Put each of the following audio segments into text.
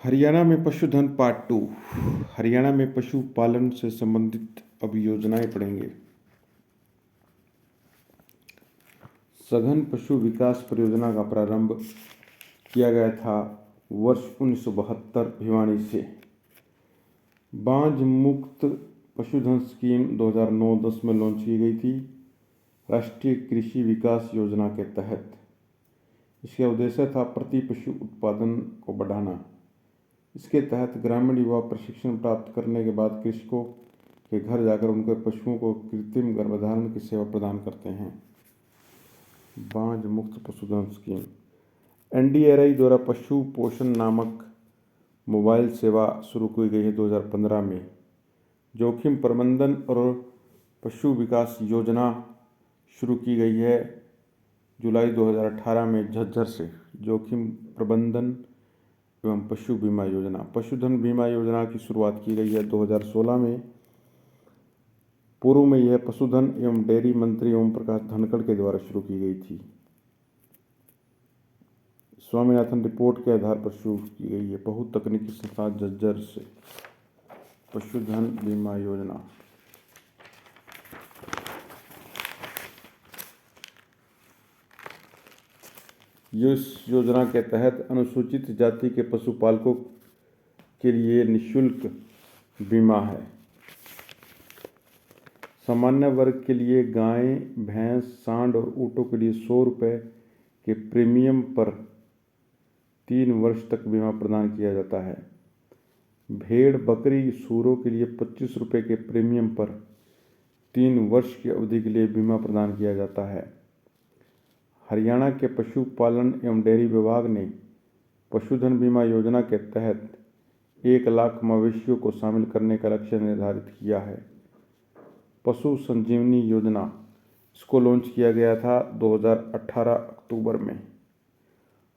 हरियाणा में पशुधन पार्ट 2। हरियाणा में पशुपालन से संबंधित अब योजनाएं पढ़ेंगे। सघन पशु विकास परियोजना का प्रारंभ किया गया था वर्ष 1972 भिवानी से। बांझ मुक्त पशुधन स्कीम 2009-10 में लॉन्च की गई थी राष्ट्रीय कृषि विकास योजना के तहत। इसका उद्देश्य था प्रति पशु उत्पादन को बढ़ाना। इसके तहत ग्रामीण युवा प्रशिक्षण प्राप्त करने के बाद कृषकों के घर जाकर उनके पशुओं को कृत्रिम गर्भधारण की सेवा प्रदान करते हैं। बांझ मुक्त पशुधन स्कीम NDRI द्वारा पशु पोषण नामक मोबाइल सेवा शुरू की गई है 2015 में। जोखिम प्रबंधन और पशु विकास योजना शुरू की गई है जुलाई 2018 में झज्जर से। जोखिम प्रबंधन एवं पशु बीमा योजना, पशुधन बीमा योजना की शुरुआत की गई है 2016 में। पूर्व में यह पशुधन एवं डेयरी मंत्री ओम प्रकाश धनखड़ के द्वारा शुरू की गई थी। स्वामीनाथन रिपोर्ट के आधार पर शुरू की गई है बहुतकनीकी संस्थान झज्जर से। पशुधन बीमा योजना इस योजना के तहत अनुसूचित जाति के पशुपालकों के लिए निःशुल्क बीमा है। सामान्य वर्ग के लिए गाय, भैंस, सांड और ऊँटों के लिए 100 रुपये के प्रीमियम पर 3 वर्ष तक बीमा प्रदान किया जाता है। भेड़, बकरी, सूरों के लिए 25 रुपये के प्रीमियम पर 3 वर्ष की अवधि के लिए बीमा प्रदान किया जाता है। हरियाणा के पशुपालन एवं डेयरी विभाग ने पशुधन बीमा योजना के तहत 1 लाख मवेशियों को शामिल करने का लक्ष्य निर्धारित किया है। पशु संजीवनी योजना, इसको लॉन्च किया गया था 2018 अक्टूबर में।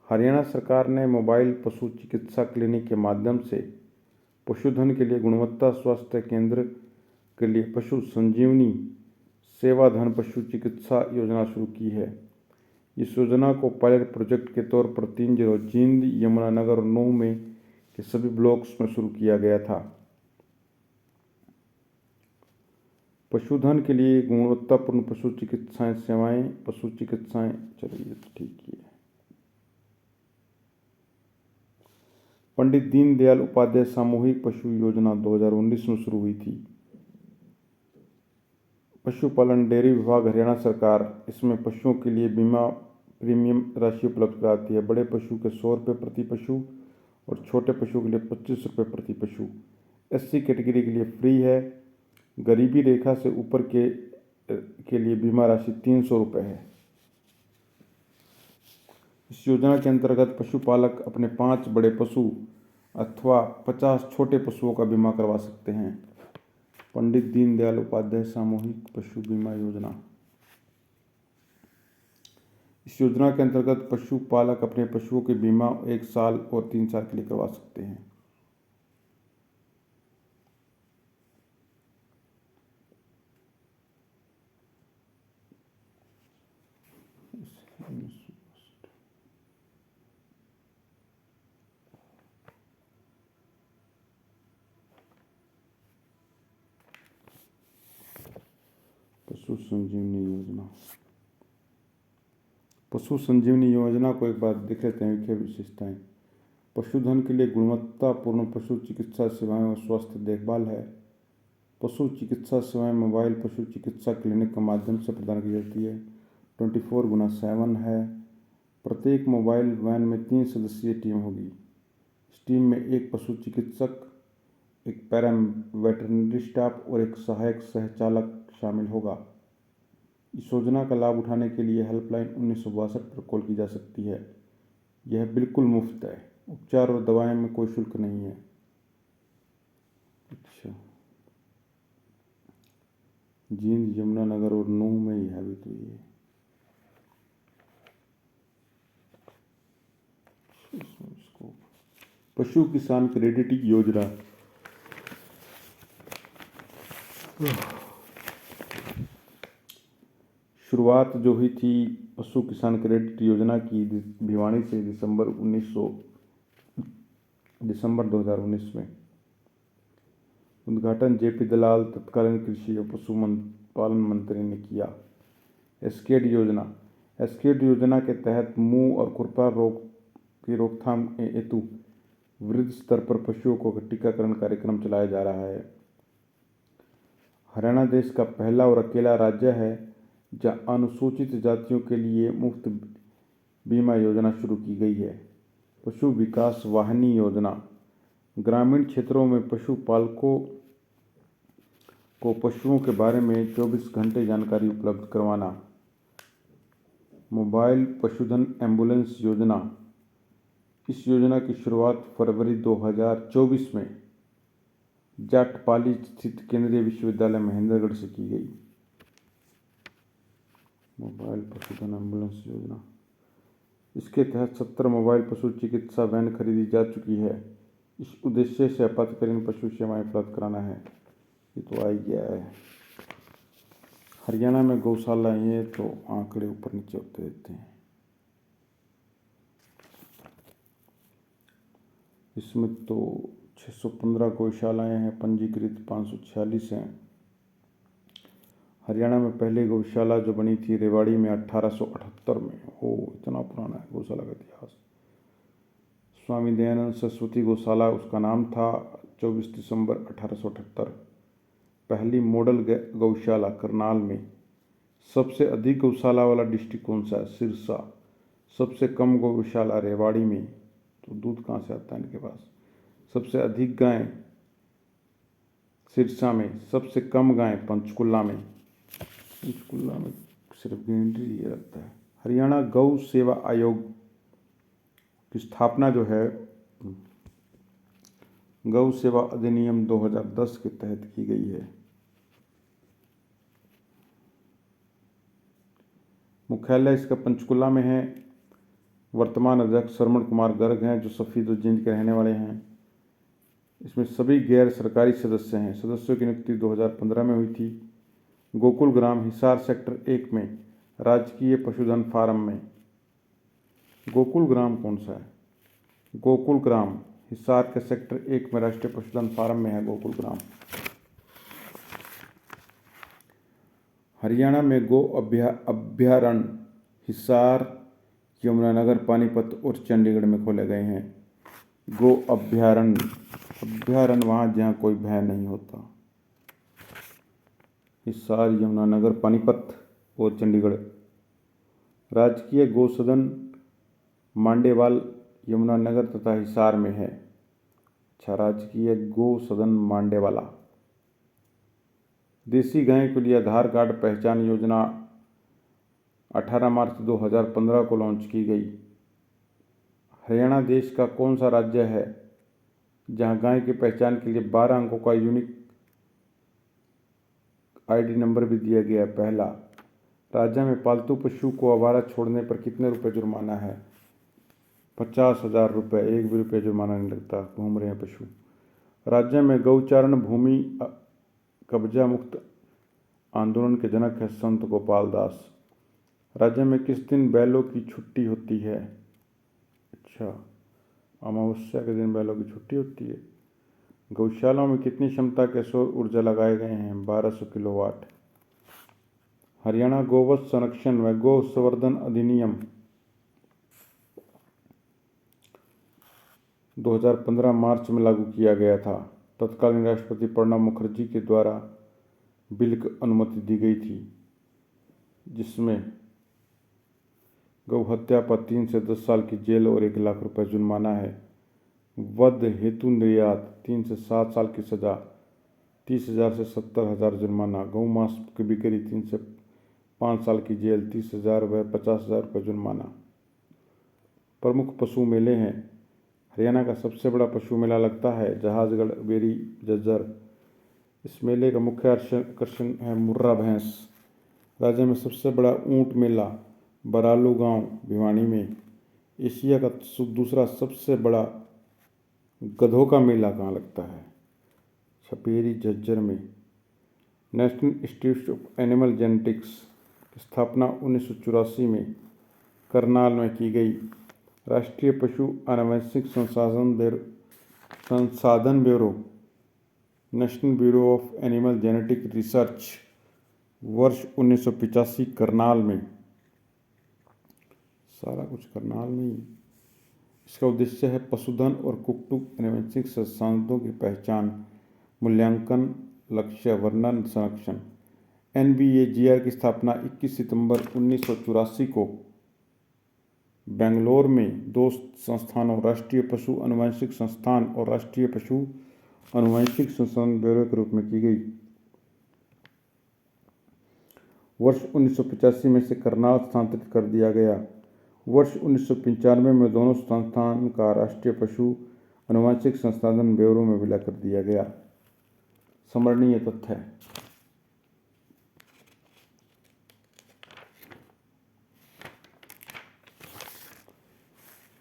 हरियाणा सरकार ने मोबाइल पशु चिकित्सा क्लिनिक के माध्यम से पशुधन के लिए गुणवत्ता स्वास्थ्य केंद्र के लिए पशु संजीवनी सेवाधन पशु चिकित्सा योजना शुरू की है। इस योजना को पायलट प्रोजेक्ट के तौर पर 3 जिलों जींद, यमुनानगर और नूंह में के सभी ब्लॉक्स में शुरू किया गया था। पशुधन के लिए गुणवत्तापूर्ण पशु चिकित्साएं सेवाएं, पशु चिकित्साएं, चलिए ठीक है। पंडित दीनदयाल उपाध्याय सामूहिक पशु योजना 2019 में शुरू हुई थी। पशुपालन डेयरी विभाग हरियाणा सरकार इसमें पशुओं के लिए बीमा प्रीमियम राशि उपलब्ध कराती है। बड़े पशु के 100 रुपये प्रति पशु और छोटे पशु के लिए 25 रुपये प्रति पशु। SC कैटेगरी के लिए फ्री है। गरीबी रेखा से ऊपर के लिए बीमा राशि 300 रुपये है। इस योजना के अंतर्गत पशुपालक अपने 5 बड़े पशु अथवा 50 छोटे पशुओं का बीमा करवा सकते हैं। पंडित दीनदयाल उपाध्याय सामूहिक पशु बीमा योजना, इस योजना के अंतर्गत पशुपालक अपने पशुओं के बीमा 1 साल और 3 साल के लिए करवा सकते हैं। पशु संजीवनी योजना, पशु संजीवनी योजना को एक बार देख लेते हैं मुख्य विशेषताएं। पशुधन के लिए गुणवत्तापूर्ण पशु चिकित्सा सेवाएं और स्वास्थ्य देखभाल है। पशु चिकित्सा सेवाएं मोबाइल पशु चिकित्सा क्लिनिक के माध्यम से प्रदान की जाती है। 24/7 है। प्रत्येक मोबाइल वैन में 3 सदस्यीय टीम होगी। इस टीम में 1 पशु चिकित्सक, 1 पैरा वेटरनरी स्टाफ और 1 सहायक सहचालक शामिल होगा। इस योजना का लाभ उठाने के लिए हेल्पलाइन 1962 पर कॉल की जा सकती है। यह बिल्कुल मुफ्त है। उपचार और दवाएं में कोई शुल्क नहीं है। अच्छा, जींद, यमुनानगर और नूंह में ही है भी तो ये। पशु किसान क्रेडिट योजना, शुरुआत जो हुई थी पशु किसान क्रेडिट योजना की भिवानी से दिसंबर दिसंबर 2019 में। उद्घाटन जेपी दलाल तत्कालीन कृषि और पशुपालन मंत्री ने किया। एस्केड योजना के तहत मुंह और खुरपा रोग की रोकथाम हेतु वृहद स्तर पर पशुओं को टीकाकरण कार्यक्रम चलाया जा रहा है। हरियाणा देश का पहला और अकेला राज्य है जहां अनुसूचित जातियों के लिए मुफ्त बीमा योजना शुरू की गई है। पशु विकास वाहिनी योजना, ग्रामीण क्षेत्रों में पशुपालकों को पशुओं के बारे में 24 घंटे जानकारी उपलब्ध करवाना। मोबाइल पशुधन एम्बुलेंस योजना, इस योजना की शुरुआत फरवरी 2024 में जाटपाली स्थित केंद्रीय विश्वविद्यालय महेंद्रगढ़ से की गई। मोबाइल पशुधन एम्बुलेंस योजना, इसके तहत 70 मोबाइल पशु चिकित्सा वैन खरीदी जा चुकी है। इस उद्देश्य से आपातकालीन पशु सेवाएं प्राप्त कराना है। ये तो आ ही गया है। हरियाणा में गौशालाएं हैं तो आंकड़े ऊपर नीचे होते रहते हैं। इसमें तो 615 गौशालाएं हैं, पंजीकृत 546 हैं। हरियाणा में पहली गौशाला जो बनी थी रेवाड़ी में 1878 में। इतना पुराना है गौशाला का इतिहास। स्वामी दयानंद सरस्वती गौशाला उसका नाम था। 24 दिसंबर 1878। पहली मॉडल गौशाला करनाल में। सबसे अधिक गौशाला वाला डिस्ट्रिक्ट कौन सा है? सिरसा। सबसे कम गौशाला रेवाड़ी में। तो दूध कहाँ से आता है इनके पास? सबसे अधिक गायें सिरसा में, सबसे कम गायें पंचकुला में। पंचकुला में सिर्फ ग्रीनरी ये लगता है। हरियाणा गौ सेवा आयोग की स्थापना जो है गौ सेवा अधिनियम 2010 के तहत की गई है। मुख्यालय इसका पंचकुला में है। वर्तमान अध्यक्ष श्रवण कुमार गर्ग हैं जो सफीद जिंद के रहने वाले हैं। इसमें सभी गैर सरकारी सदस्य हैं। सदस्यों की नियुक्ति 2015 में हुई थी। गोकुल ग्राम हिसार सेक्टर 1 में राजकीय पशुधन फार्म में। गोकुल ग्राम कौन सा है? गोकुल ग्राम हिसार के सेक्टर 1 में राष्ट्रीय पशुधन फार्म में है गोकुल ग्राम। हरियाणा में गो अभ्यारण्य हिसार, यमुनानगर, पानीपत और चंडीगढ़ में खोले गए हैं। गो अभ्यारण्य वहाँ जहाँ कोई भय नहीं होता। हिसार, यमुनानगर, पानीपत और चंडीगढ़। राजकीय गो सदन मांडेवाल, यमुनानगर तथा हिसार में है। राजकीय गो सदन मांडेवाला। देसी गाय के लिए आधार कार्ड पहचान योजना 18 मार्च 2015 को लॉन्च की गई। हरियाणा देश का कौन सा राज्य है जहां गाय की पहचान के लिए 12 अंकों का यूनिक आईडी नंबर भी दिया गया? पहला। राज्य में पालतू पशु को आवारा छोड़ने पर कितने रुपए जुर्माना है? 50,000 रुपये। 1 भी रुपये जुर्माना नहीं लगता। घूम रहे हैं पशु। राज्य में गौचारण भूमि कब्जा मुक्त आंदोलन के जनक है संत गोपाल दास। राज्य में किस दिन बैलों की छुट्टी होती है? अमावस्या के दिन बैलों की छुट्टी होती है। गौशालाओं में कितनी क्षमता के सौर ऊर्जा लगाए गए हैं? 1200 किलोवाट। हरियाणा गोवंश संरक्षण व गौ संवर्धन अधिनियम 2015 मार्च में लागू किया गया था। तत्कालीन राष्ट्रपति प्रणब मुखर्जी के द्वारा बिल को अनुमति दी गई थी जिसमें गौ हत्या पर 3 से 10 साल की जेल और 1 लाख रुपए जुर्माना है। वध हेतु निर्यात 3 से 7 साल की सजा, 30,000 से 70,000 जुर्माना। गौ मांस की बिक्री 3 से 5 साल की जेल, 30,000 व 50,000 रुपये जुर्माना। प्रमुख पशु मेले हैं। हरियाणा का सबसे बड़ा पशु मेला लगता है जहाजगढ़ बेरी झज्जर। इस मेले का मुख्य आकर्षण है मुर्रा भैंस। राज्य में सबसे बड़ा ऊंट मेला बरालू गांव भिवानी में। एशिया का दूसरा सबसे बड़ा गधों का मेला कहाँ लगता है? छपेरी झज्जर में। National institute of animal genetics की स्थापना 1984 में करनाल में की गई। राष्ट्रीय पशु आनुवंशिक संसाधन संसाधन bureau, national bureau of animal genetic research, वर्ष 1985 करनाल में, सारा कुछ करनाल में ही। इसका उद्देश्य है पशुधन और कुक्कुट आनुवंशिक संसाधनों की पहचान, मूल्यांकन, लक्ष्य, वर्णन, संरक्षण। NBAGR की स्थापना 21 सितंबर 1984 को बेंगलोर में दो संस्थानों, राष्ट्रीय पशु आनुवंशिक संस्थान और राष्ट्रीय पशु आनुवंशिक संसाधन ब्यूरो के रूप में की गई। वर्ष 1985 में से करनाल स्थानांतरित कर दिया गया। वर्ष 1995 में दोनों संस्थान का राष्ट्रीय पशु आनुवंशिक संसाधन ब्यूरो में विलय कर दिया गया। स्मरणीय तथ्य: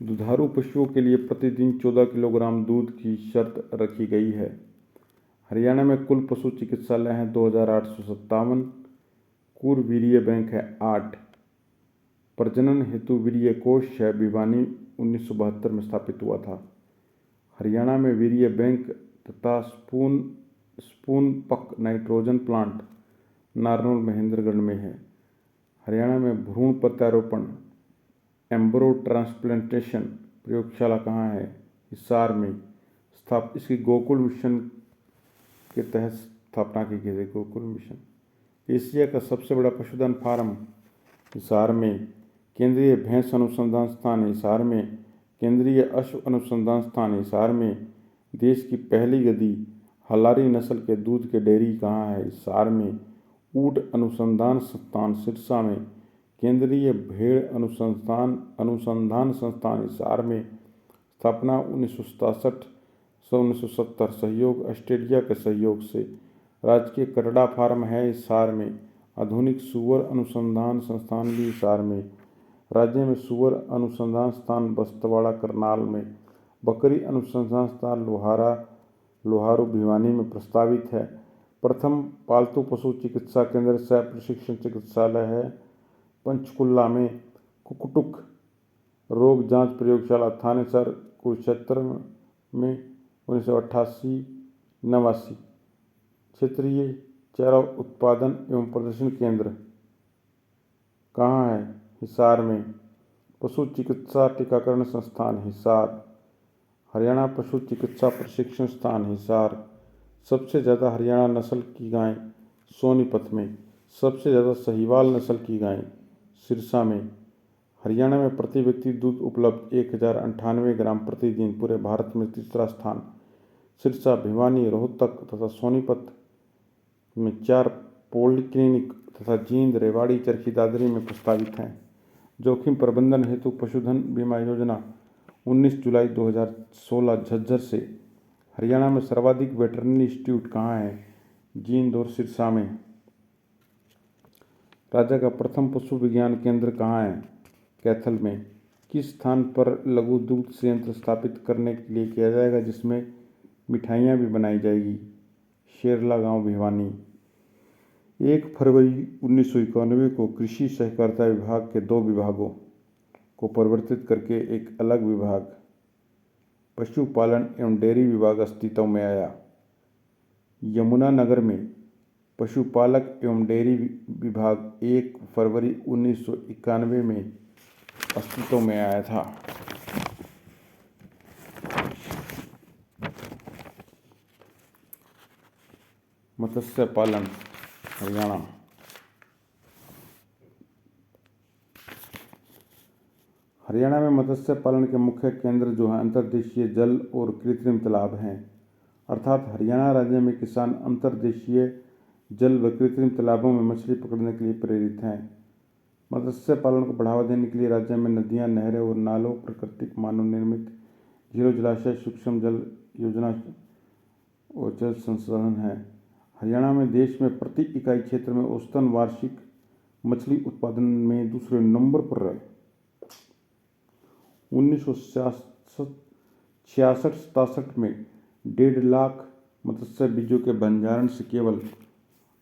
दुधारू पशुओं के लिए प्रतिदिन 14 किलोग्राम दूध की शर्त रखी गई है। हरियाणा में कुल पशु चिकित्सालय हैं 2857, कुल वीर्य बैंक है 8, प्रजनन हेतु वीर्य कोष है भिवानी 1972 में स्थापित हुआ था। हरियाणा में वीर्य बैंक तथा स्पून पक नाइट्रोजन प्लांट नारनौल महेंद्रगढ़ में है। हरियाणा में भ्रूण प्रत्यारोपण एम्ब्रो ट्रांसप्लांटेशन प्रयोगशाला कहाँ है? हिसार में। इसकी गोकुल मिशन के तहत स्थापना की गई है। गोकुल मिशन। एशिया का सबसे बड़ा पशुधन फार्म हिसार में। केंद्रीय भैंस अनुसंधान स्थान हिसार में। केंद्रीय अश्व अनुसंधान स्थान हिसार में। देश की पहली गधी हलारी नस्ल के दूध के डेयरी कहाँ है? हिसार में। ऊंट अनुसंधान संस्थान सिरसा में। केंद्रीय भेड़ अनुसंधान संस्थान हिसार में। स्थापना 1967 से 1970। सहयोग ऑस्ट्रेलिया के सहयोग से। राजकीय कटड़ा फार्म है हिसार में। आधुनिक सुअर अनुसंधान संस्थान भी हिसार में। राज्य में सुअर अनुसंधान स्थान बस्तवाड़ा करनाल में। बकरी अनुसंधान स्थान लोहारू भिवानी में प्रस्तावित है। प्रथम पालतू पशु चिकित्सा केंद्र सह प्रशिक्षण चिकित्सालय है पंचकुला में। कुक्कुट रोग जांच प्रयोगशाला थानेसर कुरुक्षेत्र में 1988-89। क्षेत्रीय चारा उत्पादन एवं प्रदर्शन केंद्र कहाँ है? हिसार में। पशु चिकित्सा टीकाकरण संस्थान हिसार। हरियाणा पशु चिकित्सा प्रशिक्षण स्थान हिसार। सबसे ज़्यादा हरियाणा नस्ल की गाय सोनीपत में। सबसे ज़्यादा साहिवाल नस्ल की गाय सिरसा में। हरियाणा में प्रति व्यक्ति दूध उपलब्ध 1098 ग्राम प्रतिदिन। पूरे भारत में तीसरा स्थान। सिरसा, भिवानी, रोहतक तथा सोनीपत में 4 पॉलीक्लिनिक तथा जींद, रेवाड़ी, चरखी दादरी में प्रस्तावित हैं। जोखिम प्रबंधन हेतु पशुधन बीमा योजना 19 जुलाई 2016 झज्जर से। हरियाणा में सर्वाधिक वेटरनरी इंस्टीट्यूट कहाँ है? जींद और सिरसा में। राज्य का प्रथम पशु विज्ञान केंद्र कहाँ है? कैथल में। किस स्थान पर लघु दुग्ध संयंत्र स्थापित करने के लिए किया जाएगा जिसमें मिठाइयाँ भी बनाई जाएगी? शेरला गांव भिवानी। 1 फरवरी 1991 को कृषि सहकारिता विभाग के 2 विभागों को परिवर्तित करके एक अलग विभाग पशुपालन एवं डेयरी विभाग अस्तित्व में आया। यमुनानगर में पशुपालक एवं डेयरी विभाग 1 फरवरी 1991 में अस्तित्व में आया था। मत्स्य पालन हरियाणा। हरियाणा में मत्स्य पालन के मुख्य केंद्र जो हैं अंतर्देशीय जल और कृत्रिम तालाब हैं। अर्थात हरियाणा राज्य में किसान अंतर्देशीय जल व कृत्रिम तालाबों में मछली पकड़ने के लिए प्रेरित हैं। मत्स्य पालन को बढ़ावा देने के लिए राज्य में नदियां, नहरें और नालों, प्राकृतिक मानव निर्मित झीलों, जलाशय, सूक्ष्म जल योजना और जल संसाधन हैं। हरियाणा में देश में प्रति इकाई क्षेत्र में औसतन वार्षिक मछली उत्पादन में दूसरे नंबर पर है। 1966-67 में 1.5 लाख मत्स्य बीजों के भंडारण से केवल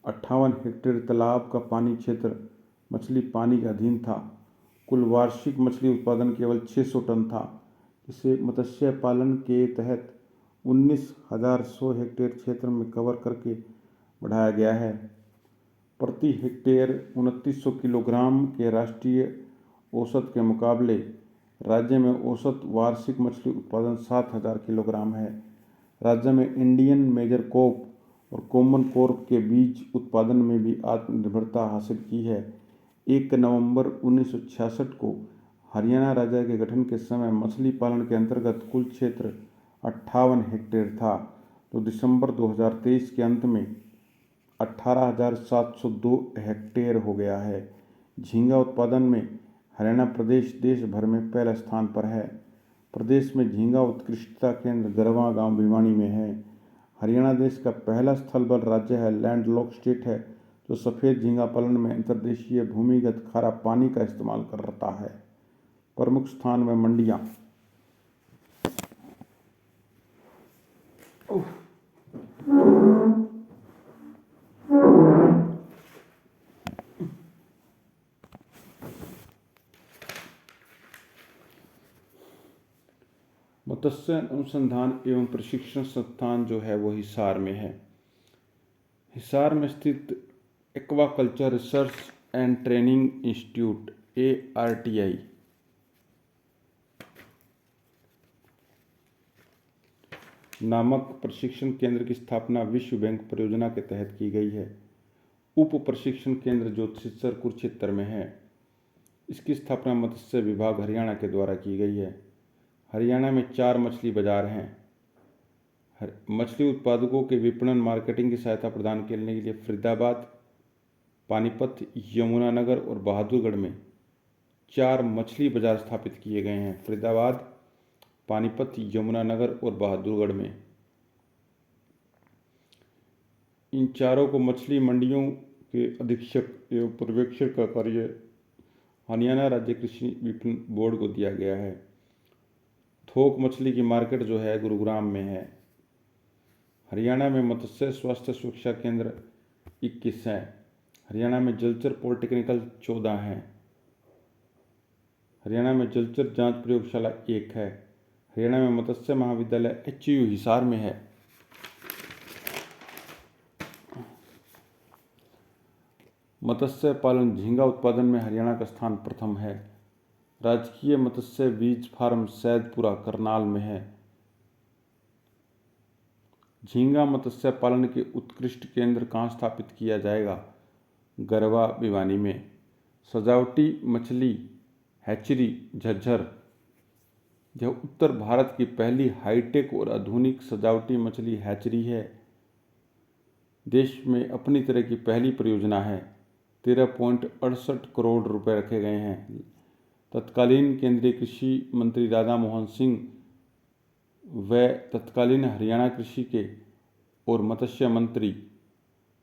58 हेक्टेयर तालाब का पानी क्षेत्र मछली पानी के अधीन था। कुल वार्षिक मछली उत्पादन केवल 600 टन था। इसे मत्स्य पालन के तहत 19,100 हेक्टेयर क्षेत्र में कवर करके बढ़ाया गया है। प्रति हेक्टेयर 2900 किलोग्राम के राष्ट्रीय औसत के मुकाबले राज्य में औसत वार्षिक मछली उत्पादन 7,000 किलोग्राम है। राज्य में इंडियन मेजर कॉर्प और कॉमन कॉर्प के बीज उत्पादन में भी आत्मनिर्भरता हासिल की है। 1 नवंबर 1966 को हरियाणा राज्य के गठन के समय मछली पालन के अंतर्गत कुल क्षेत्र 58 हेक्टेयर था, तो दिसंबर 2023 के अंत में 18,702 हेक्टेयर हो गया है। झींगा उत्पादन में हरियाणा प्रदेश देश भर में पहले स्थान पर है। प्रदेश में झींगा उत्कृष्टता केंद्र गरवा गांव भिवानी में है। हरियाणा देश का पहला स्थलबद्ध राज्य है, लैंडलॉक स्टेट है, जो सफ़ेद झींगा पालन में अंतर्देशीय भूमिगत खारा पानी का इस्तेमाल करता है। प्रमुख स्थान व मंडियां। मत्स्य अनुसंधान एवं प्रशिक्षण संस्थान जो है वो हिसार में है। हिसार में स्थित aquaculture research and training institute ARTI नामक प्रशिक्षण केंद्र की स्थापना विश्व बैंक परियोजना के तहत की गई है। उप प्रशिक्षण केंद्र ज्योतिषर कुरुक्षेत्र में है। इसकी स्थापना मत्स्य विभाग हरियाणा के द्वारा की गई है। हरियाणा में 4 मछली बाजार हैं। मछली उत्पादकों के विपणन मार्केटिंग की सहायता प्रदान करने के लिए फरीदाबाद, पानीपत, यमुनानगर और बहादुरगढ़ में 4 मछली बाजार स्थापित किए गए हैं। फरीदाबाद, पानीपत, यमुनानगर और बहादुरगढ़ में। इन चारों को मछली मंडियों के अधीक्षक एवं पर्यवेक्षक का कार्य हरियाणा राज्य कृषि विपणन बोर्ड को दिया गया है। थोक मछली की मार्केट जो है गुरुग्राम में है। हरियाणा में मत्स्य स्वास्थ्य सुरक्षा केंद्र 21 हैं। हरियाणा में जलचर पॉलिटेक्निकल 14 हैं। हरियाणा में जलचर जांच प्रयोगशाला 1 है। हरियाणा में मत्स्य महाविद्यालय HU हिसार में है। मत्स्य पालन झींगा उत्पादन में हरियाणा का स्थान प्रथम है। राजकीय मत्स्य बीज फार्म सैदपुरा करनाल में है। झींगा मत्स्य पालन के उत्कृष्ट केंद्र कहाँ स्थापित किया जाएगा? गरवा भिवानी में। सजावटी मछली हैचरी झज्जर। यह उत्तर भारत की पहली हाईटेक और आधुनिक सजावटी मछली हैचरी है। देश में अपनी तरह की पहली परियोजना है। 13.68 करोड़ रुपए रखे गए हैं। तत्कालीन केंद्रीय कृषि मंत्री राधा मोहन सिंह व तत्कालीन हरियाणा कृषि के और मत्स्य मंत्री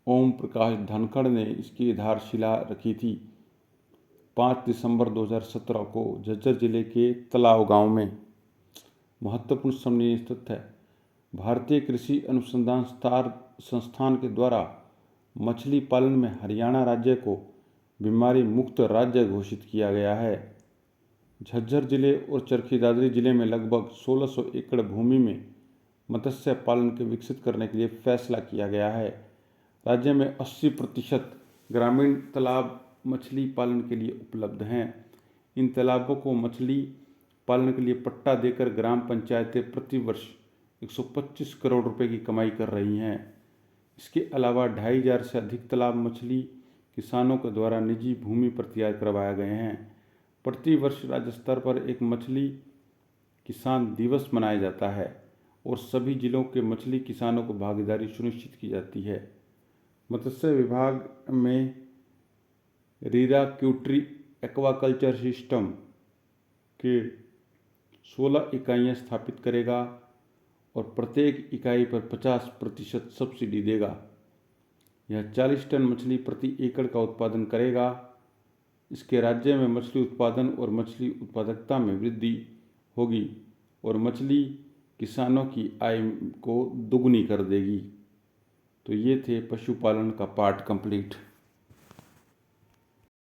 ओम प्रकाश धनखड़ ने इसकी आधारशिला रखी थी। 5 दिसंबर 2017 को झज्जर जिले के तलाव गांव में। महत्वपूर्ण समन्वय स्थित है। भारतीय कृषि अनुसंधान संस्थान के द्वारा मछली पालन में हरियाणा राज्य को बीमारी मुक्त राज्य घोषित किया गया है। झज्जर जिले और चरखी दादरी जिले में लगभग 1600 एकड़ भूमि में मत्स्य पालन के विकसित करने के लिए फैसला किया गया है। राज्य में 80% ग्रामीण तालाब मछली पालन के लिए उपलब्ध हैं। इन तालाबों को मछली पालन के लिए पट्टा देकर ग्राम पंचायतें प्रति वर्ष 125 करोड़ रुपए की कमाई कर रही हैं। इसके अलावा 2500 से अधिक तालाब मछली किसानों के द्वारा निजी भूमि पर तैयार करवाए गए हैं। प्रति वर्ष राज्य स्तर पर एक मछली किसान दिवस मनाया जाता है और सभी जिलों के मछली किसानों को भागीदारी सुनिश्चित की जाती है। मत्स्य विभाग में रीरा क्यूट्री एक्वाकल्चर सिस्टम के 16 इकाइयाँ स्थापित करेगा और प्रत्येक इकाई पर 50% सब्सिडी देगा। यह 40 टन मछली प्रति एकड़ का उत्पादन करेगा। इसके राज्य में मछली उत्पादन और मछली उत्पादकता में वृद्धि होगी और मछली किसानों की आय को दुगनी कर देगी। तो ये थे पशुपालन का पार्ट कंप्लीट।